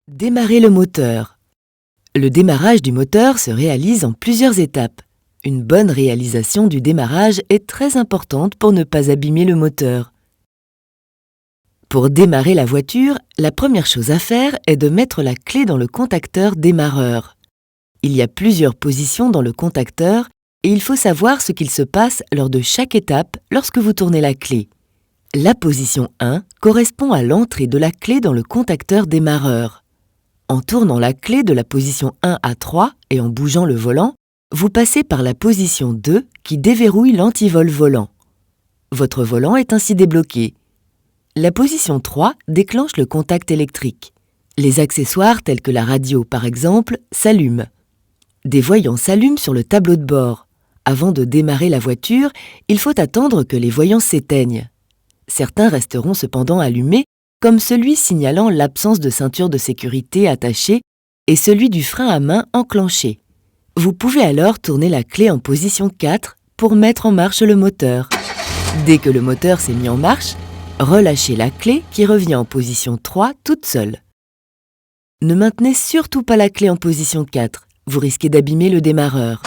Démarrer le moteur. Le démarrage du moteur se réalise en plusieurs étapes. Une bonne réalisation du démarrage est très importante pour ne pas abîmer le moteur. Pour démarrer la voiture, la première chose à faire est de mettre la clé dans le contacteur démarreur. Il y a plusieurs positions dans le contacteur et il faut savoir ce qu'il se passe lors de chaque étape lorsque vous tournez la clé. La position 1 correspond à l'entrée de la clé dans le contacteur démarreur. En tournant la clé de la position 1 à 3 et en bougeant le volant, vous passez par la position 2 qui déverrouille l'antivol volant. Votre volant est ainsi débloqué. La position 3 déclenche le contact électrique. Les accessoires tels que la radio par exemple s'allument. Des voyants s'allument sur le tableau de bord. Avant de démarrer la voiture, il faut attendre que les voyants s'éteignent. Certains resteront cependant allumés, comme celui signalant l'absence de ceinture de sécurité attachée et celui du frein à main enclenché. Vous pouvez alors tourner la clé en position 4 pour mettre en marche le moteur. Dès que le moteur s'est mis en marche, relâchez la clé qui revient en position 3 toute seule. Ne maintenez surtout pas la clé en position 4, vous risquez d'abîmer le démarreur.